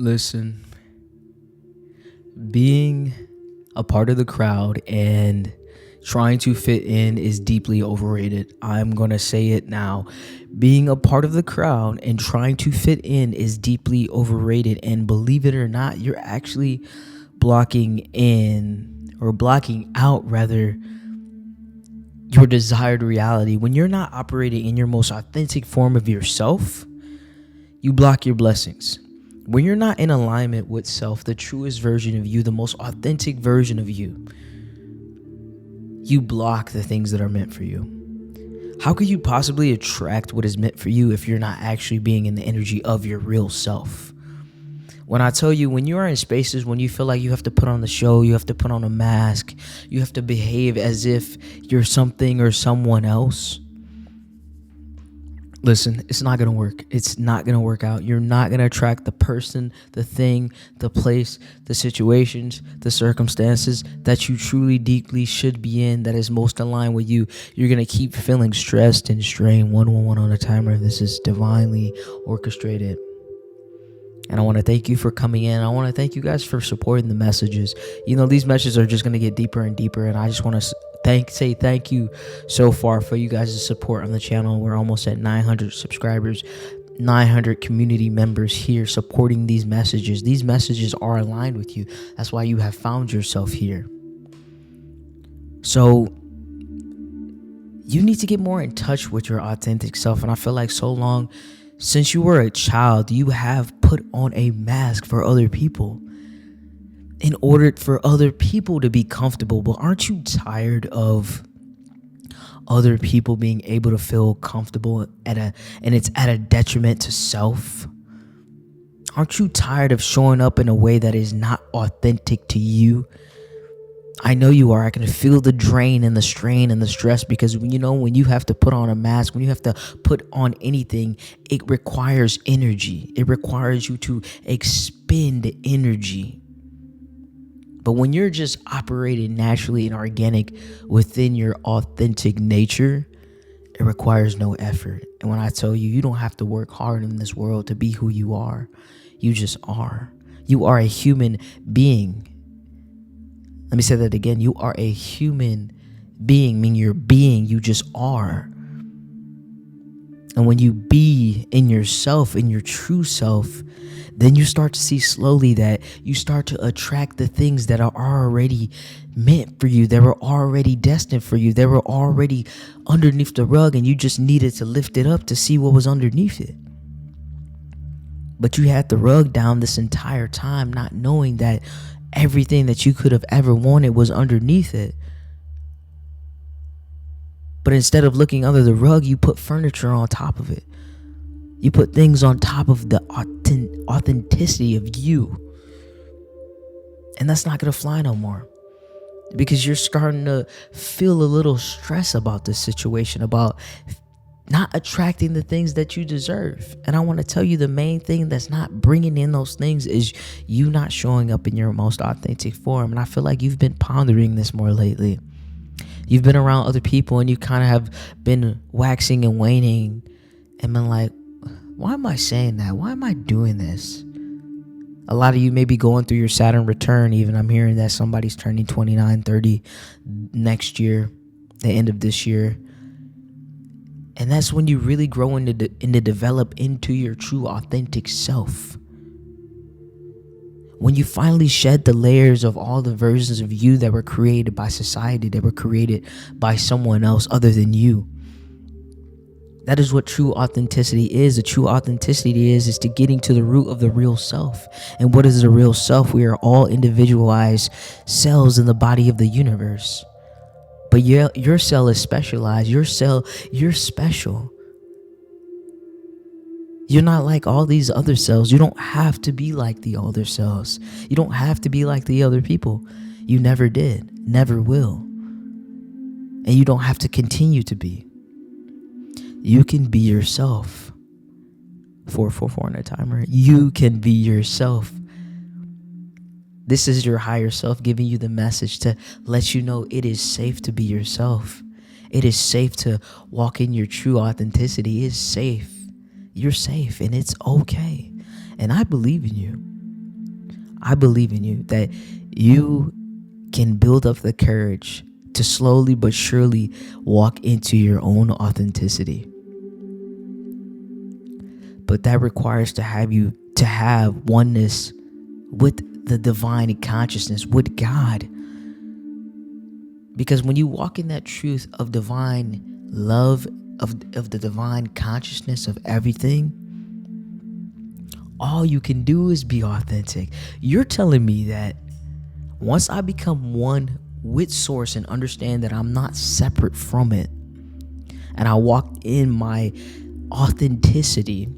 Listen, being a part of the crowd and trying to fit in is deeply overrated. I'm going to say it now. Being a part of the crowd and trying to fit in is deeply overrated. And believe it or not, you're actually blocking in or blocking out, rather, your desired reality. When you're not operating in your most authentic form of yourself, you block your blessings. When you're not in alignment with self, the truest version of you, the most authentic version of you, you block the things that are meant for you. How could you possibly attract what is meant for you if you're not actually being in the energy of your real self? When I tell you, when you are in spaces, when you feel like you have to put on the show, you have to put on a mask, you have to behave as if you're something or someone else, listen, it's not going to work. It's not going to work out. You're not going to attract the person, the thing, the place, the situations, the circumstances that you truly, deeply should be in, that is most aligned with you. You're going to keep feeling stressed and strained. 111 on a timer. This is divinely orchestrated. And I want to thank you for coming in. I want to thank you guys for supporting the messages. You know, these messages are just going to get deeper and deeper. And I just want to say thank you so far for you guys' support on the channel. We're almost at 900 subscribers, 900 community members here supporting these messages. These messages are aligned with you. That's why you have found yourself here. So you need to get more in touch with your authentic self. And I feel like so long since you were a child, you have put on a mask for other people in order for other people to be comfortable. But aren't you tired of other people being able to feel comfortable and it's at a detriment to self? Aren't you tired of showing up in a way that is not authentic to you? I know you are. I can feel the drain and the strain and the stress, because when you have to put on a mask, when you have to put on anything, it requires energy. It requires you to expend energy. But when you're just operating naturally and organic within your authentic nature, it requires no effort. And when I tell you, you don't have to work hard in this world to be who you are. You just are. You are a human being. Let me say that again. You are a human being, meaning you're being, you just are. And when you be in yourself, in your true self, then you start to see slowly that you start to attract the things that are already meant for you, that were already destined for you, that were already underneath the rug, and you just needed to lift it up to see what was underneath it. But you had the rug down this entire time, not knowing that everything that you could have ever wanted was underneath it. But instead of looking under the rug, you put furniture on top of it. You put things on top of the authenticity of you. And that's not going to fly no more, because you're starting to feel a little stress about this situation, about not attracting the things that you deserve. And I want to tell you, the main thing that's not bringing in those things is you not showing up in your most authentic form. And I feel like you've been pondering this more lately. You've been around other people and you kind of have been waxing and waning and been like, why am I saying that? Why am I doing this? A lot of you may be going through your Saturn return even. I'm hearing that somebody's turning 29, 30 next year, the end of this year. And that's when you really grow into develop into your true authentic self. When you finally shed the layers of all the versions of you that were created by society, that were created by someone else other than you. That is what true authenticity is. The true authenticity is to getting to the root of the real self. And what is the real self? We are all individualized cells in the body of the universe. But your cell is specialized. You're special. You're not like all these other cells. You don't have to be like the other cells. You don't have to be like the other people. You never did, never will. And you don't have to continue to be. You can be yourself. 444 on a timer. You can be yourself. This is your higher self giving you the message to let you know it is safe to be yourself. It is safe to walk in your true authenticity. It's safe. You're safe and it's okay. And I believe in you. I believe in you, that you can build up the courage to slowly but surely walk into your own authenticity. But that requires to have oneness with the divine consciousness, with God. Because when you walk in that truth of divine love, of the divine consciousness of everything, all you can do is be authentic. You're telling me that once I become one with Source and understand that I'm not separate from it, and I walk in my authenticity,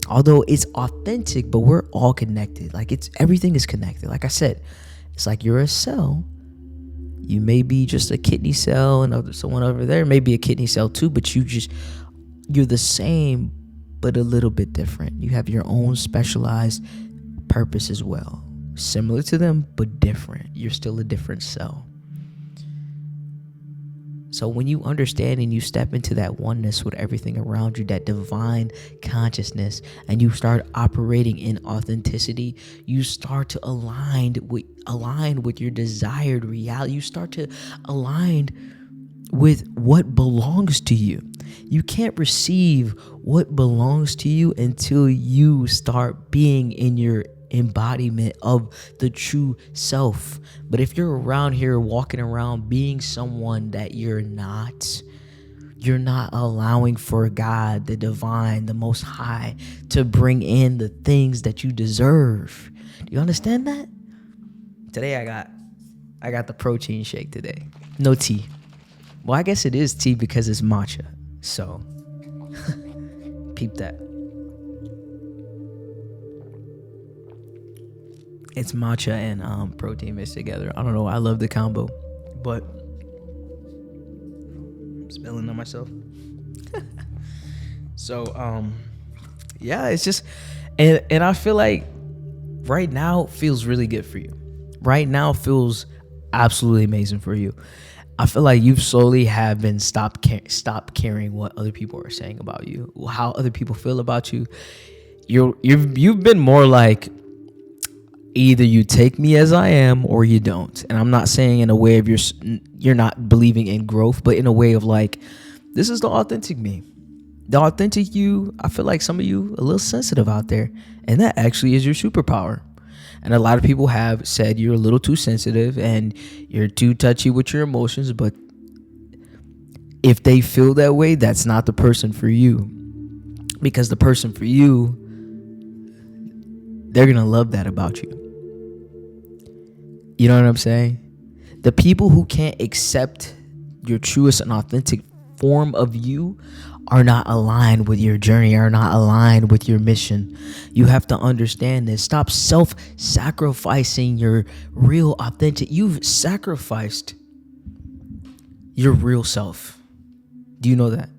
although it's authentic, but we're all connected. Like, everything is connected. Like I said, it's like you're a cell. You may be just a kidney cell, and someone over there may be a kidney cell too, but you're the same, but a little bit different. You have your own specialized purpose as well. Similar to them, but different. You're still a different cell. So when you understand and you step into that oneness with everything around you, that divine consciousness, and you start operating in authenticity, you start to align with your desired reality. You start to align with what belongs to you. You can't receive what belongs to you until you start being in your embodiment of the true self. But if you're around here walking around being someone that you're not allowing for God, the divine, the Most High, to bring in the things that you deserve. Do you understand that? Today I got the protein shake today. No tea. Well, I guess it is tea because it's matcha. So peep that. It's matcha and protein mixed together. I don't know. I love the combo, but I'm spilling on myself. So yeah, it's just and I feel like right now feels really good for you. Right now feels absolutely amazing for you. I feel like you've slowly have been stop caring what other people are saying about you, how other people feel about you. You've been more like, either you take me as I am or you don't. And I'm not saying in a way of you're not believing in growth, but in a way of like, this is the authentic me. The authentic you. I feel like some of you a little sensitive out there, and that actually is your superpower. And a lot of people have said you're a little too sensitive and you're too touchy with your emotions, but if they feel that way, that's not the person for you. Because the person for you, they're going to love that about you. You know what I'm saying? The people who can't accept your truest and authentic form of you are not aligned with your journey, are not aligned with your mission. You have to understand this. Stop self-sacrificing your real authentic. You've sacrificed your real self. Do you know that?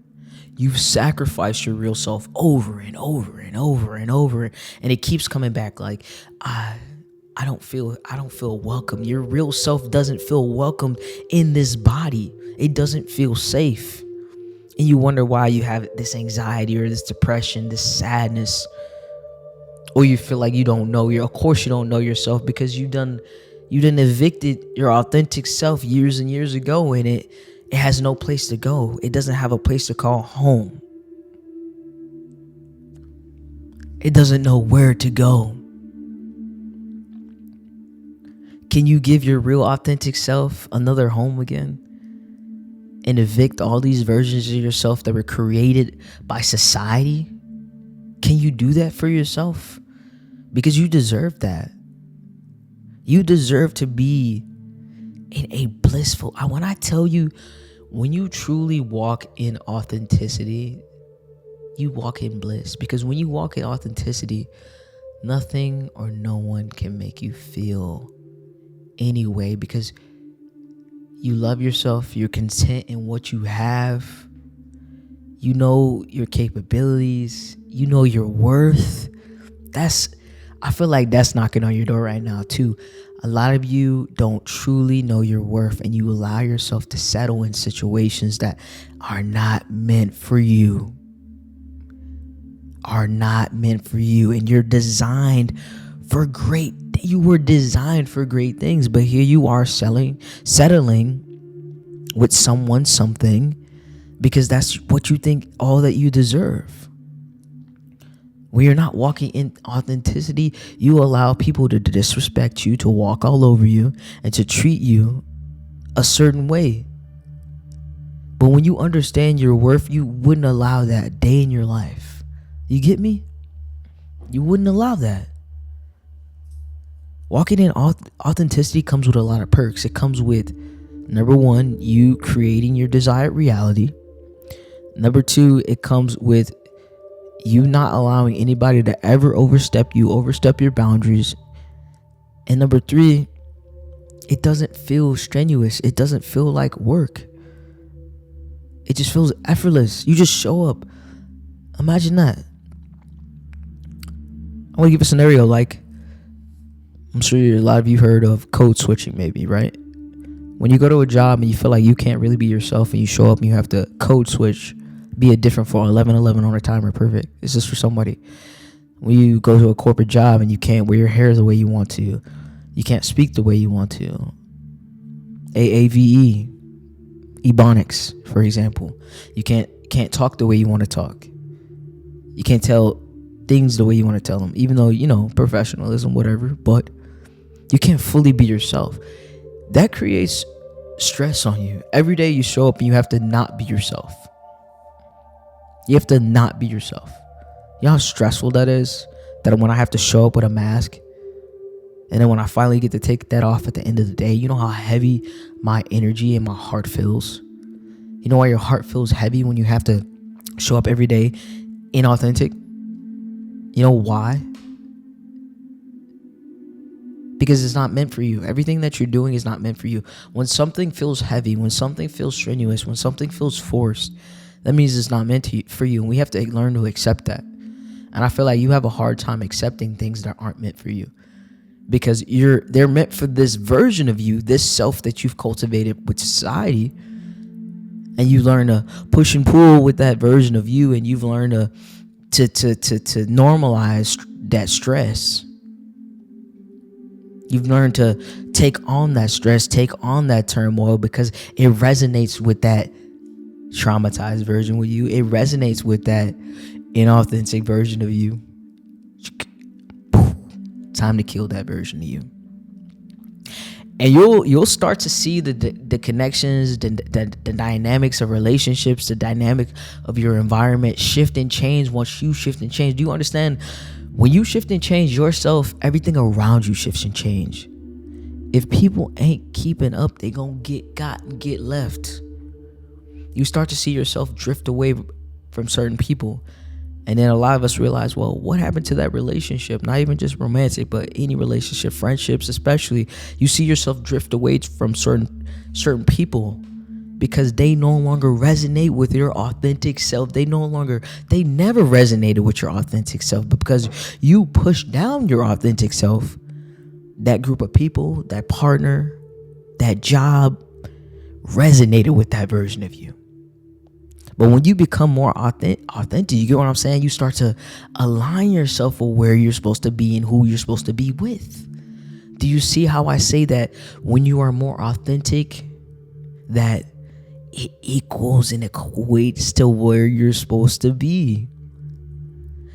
You've sacrificed your real self over and over and over and over, and it keeps coming back like, I don't feel welcome. Your real self doesn't feel welcomed in this body. It doesn't feel safe. And you wonder why you have this anxiety or this depression, this sadness, or you feel like you don't know of course you don't know yourself, because you done evicted your authentic self years and years ago, and it has no place to go. It doesn't have a place to call home. It doesn't know where to go. Can you give your real authentic self another home again? And evict all these versions of yourself that were created by society? Can you do that for yourself? Because you deserve that. You deserve to be in a blissful... When I tell you, when you truly walk in authenticity, you walk in bliss. Because when you walk in authenticity, nothing or no one can make you feel any way, because you love yourself, you're content in what you have, you know your capabilities, you know your worth. I feel like that's knocking on your door right now too. A lot of you don't truly know your worth, and you allow yourself to settle in situations that are not meant for you. And you're designed for great. You were designed for great things, but here you are settling with someone, something, because that's what you think, all that you deserve. When you're not walking in authenticity, you allow people to disrespect you, to walk all over you, and to treat you a certain way. But when you understand your worth, you wouldn't allow that day in your life. You get me? You wouldn't allow that. Walking in authenticity comes with a lot of perks. It comes with, number one, you creating your desired reality. Number two, it comes with you not allowing anybody to ever overstep your boundaries. And number three, it doesn't feel strenuous. It doesn't feel like work. It just feels effortless. You just show up. Imagine that. I want to give a scenario, like, I'm sure a lot of you heard of code switching, maybe, right? When you go to a job and you feel like you can't really be yourself, and you show up and you have to code switch, be a different for 11:11 on a timer, perfect. It's just for somebody. When you go to a corporate job and you can't wear your hair the way you want to, you can't speak the way you want to. AAVE, Ebonics, for example. You can't talk the way you want to talk. You can't tell things the way you want to tell them, even though, professionalism, whatever, but you can't fully be yourself. That creates stress on you. Every day you show up and you have to not be yourself. You have to not be yourself. You know how stressful that is? That when I have to show up with a mask, and then when I finally get to take that off at the end of the day, you know how heavy my energy and my heart feels? You know why your heart feels heavy when you have to show up every day inauthentic? You know why? Because it's not meant for you. Everything that you're doing is not meant for you. When something feels heavy, when something feels strenuous, when something feels forced, that means it's not meant for you. And we have to learn to accept that. And I feel like you have a hard time accepting things that aren't meant for you, because they're meant for this version of you, this self that you've cultivated with society. And you learn to push and pull with that version of you, and you've learned to normalize that stress. You've learned to take on that stress, take on that turmoil, because it resonates with that traumatized version with you. It resonates with that inauthentic version of you. Time to kill that version of you. And you'll start to see the connections, the dynamics of relationships, the dynamic of your environment shift and change once you shift and change. Do you understand? When you shift and change yourself, everything around you shifts and change. If people ain't keeping up, they gonna get left. You start to see yourself drift away from certain people. And then a lot of us realize, well, what happened to that relationship? Not even just romantic, but any relationship, friendships especially. You see yourself drift away from certain people because they no longer resonate with your authentic self. They never resonated with your authentic self, but because you pushed down your authentic self, that group of people, that partner, that job resonated with that version of you. But when you become more authentic, you get what I'm saying? You start to align yourself with where you're supposed to be and who you're supposed to be with. Do you see how I say that when you are more authentic, that it equals and equates to where you're supposed to be?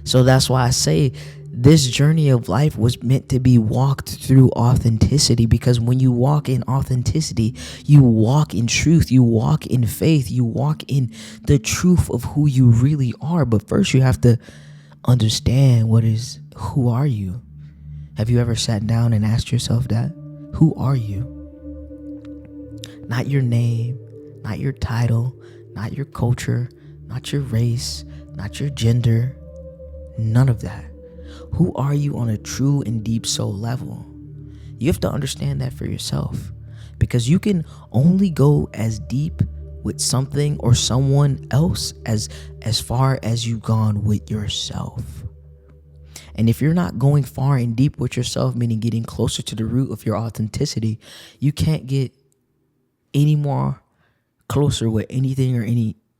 So that's why I say this journey of life was meant to be walked through authenticity, because when you walk in authenticity, you walk in truth, you walk in faith, you walk in the truth of who you really are. But first you have to understand who are you? Have you ever sat down and asked yourself that? Who are you? Not your name, not your title, not your culture, not your race, not your gender, none of that. Who are you on a true and deep soul level? You have to understand that for yourself, because you can only go as deep with something or someone else as far as you've gone with yourself. And if you're not going far and deep with yourself, meaning getting closer to the root of your authenticity, you can't get any more closer with anything or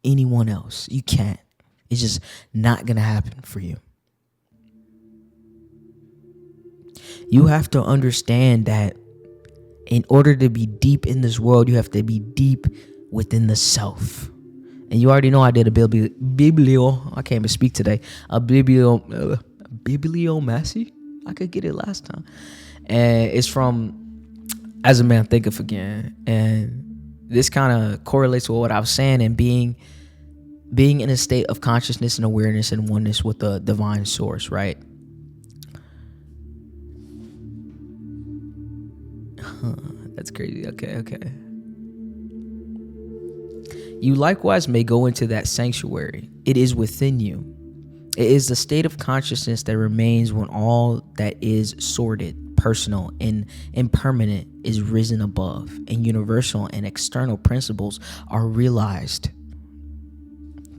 anyone else. You can't. It's just not going to happen for you. You have to understand that in order to be deep in this world, you have to be deep within the self. And you already know I did a I can't even speak today. A bibliomancy. I could get it last time. And it's from As a Man Thinketh Again. And this kind of correlates with what I was saying, and being in a state of consciousness and awareness and oneness with the divine source, right? That's crazy. Okay. You likewise may go into that sanctuary. It is within you. It is the state of consciousness that remains when all that is sordid, personal, and impermanent is risen above, and universal and external principles are realized.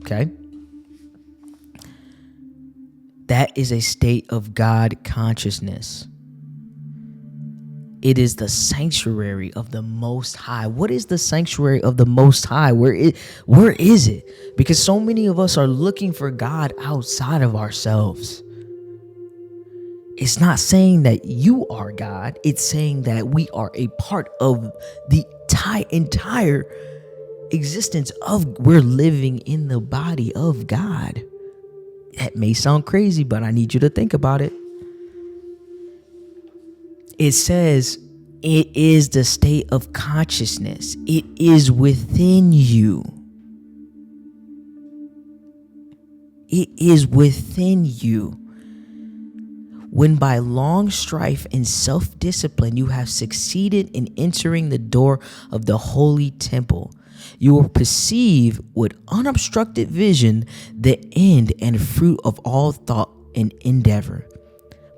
Okay? That is a state of God consciousness. It is the sanctuary of the Most High. What is the sanctuary of the Most High? Where is it? Because so many of us are looking for God outside of ourselves. It's not saying that you are God. It's saying that we are a part of the entire existence of, we're living in the body of God. That may sound crazy, but I need you to think about it. It says it is the state of consciousness. It is within you. It is within you. When by long strife and self-discipline you have succeeded in entering the door of the holy temple, you will perceive with unobstructed vision the end and fruit of all thought and endeavor,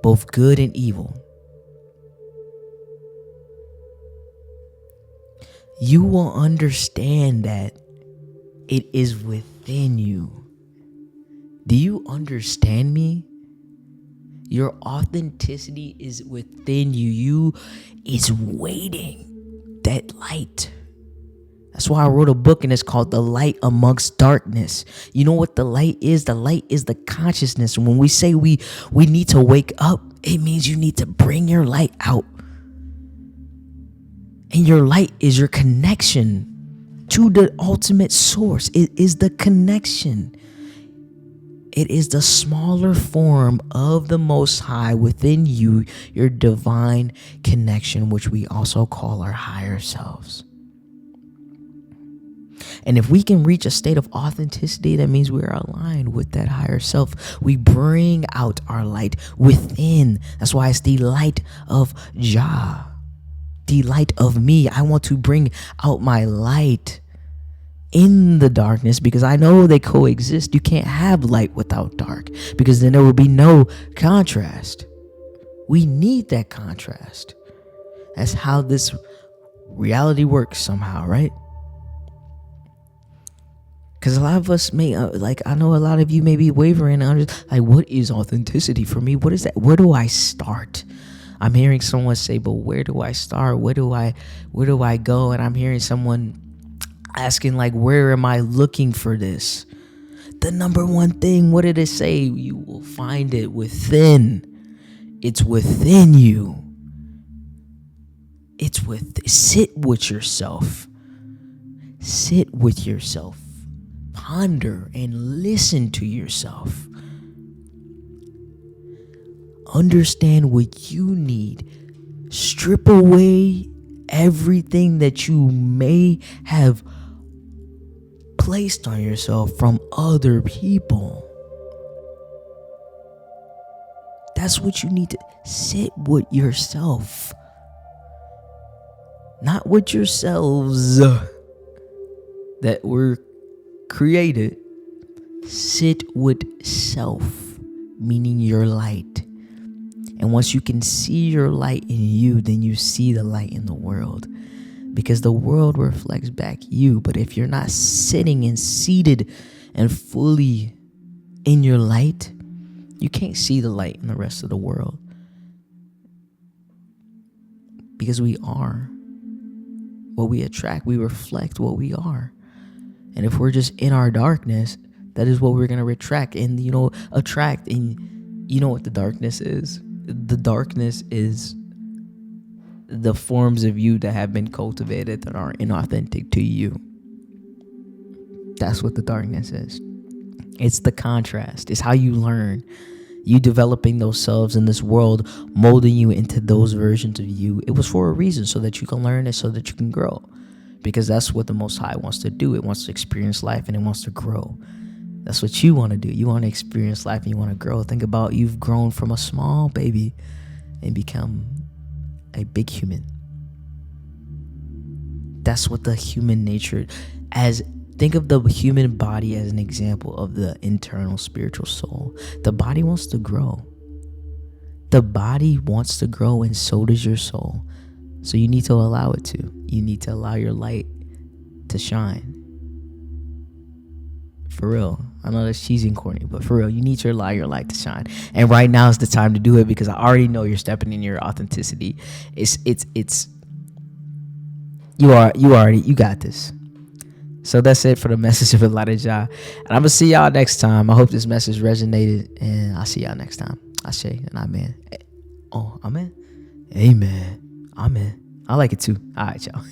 both good and evil. You will understand that it is within you. Do you understand me? Your authenticity is within you. It's waiting. That light. That's why I wrote a book, and it's called The Light Amongst Darkness. You know what the light is? The light is the consciousness. And when we say we need to wake up, it means you need to bring your light out. And your light is your connection to the ultimate source. It is the connection. It is the smaller form of the Most High within you, your divine connection, which we also call our higher selves. And if we can reach a state of authenticity, that means we are aligned with that higher self. We bring out our light within. That's why it's the light of Jah. The light of me. I want to bring out my light in the darkness, because I know they coexist. You can't have light without dark, because then there will be no contrast. We need that contrast. That's how this reality works somehow, right? Because a lot of us may, I know a lot of you may be wavering on, like, what is authenticity for me? What is that? Where do I start? I'm hearing someone say, but where do I start? Where do I go? And I'm hearing someone asking, like, where am I looking for this? The number one thing, what did it say? You will find it within. It's within you. Sit with yourself. Sit with yourself. Ponder and listen to yourself. Understand what you need. Strip away everything that you may have placed on yourself from other people. That's what you need to sit with yourself. Not with yourselves that were created. Sit with self, meaning your light. And once you can see your light in you, then you see the light in the world. Because the world reflects back you. But if you're not sitting and seated and fully in your light, you can't see the light in the rest of the world. Because we are what we attract. We reflect what we are. And if we're just in our darkness, that is what we're going to attract. And, attract. And you know what the darkness is? The darkness is the forms of you that have been cultivated that are inauthentic to you. That's what the darkness is. It's the contrast. It's how you learn. You developing those selves in this world, molding you into those versions of you. It was for a reason, so that you can learn it, so that you can grow. Because that's what the Most High wants to do. It wants to experience life and it wants to grow. That's what you want to do. You want to experience life and you want to grow. Think about you've grown from a small baby and become a big human. That's what the human nature, think of the human body as an example of the internal spiritual soul. The body wants to grow. The body wants to grow, and so does your soul. So you need to allow it to. You need to allow your light to shine. For real. I know that's cheesy and corny, but for real, you need to allow your light to shine. And right now is the time to do it, because I already know you're stepping in your authenticity. You got this. So that's it for the message of Elijah. And I'm going to see y'all next time. I hope this message resonated, and I'll see y'all next time. Ashe and amen. Oh, amen. Amen. Amen. I like it too. All right, y'all.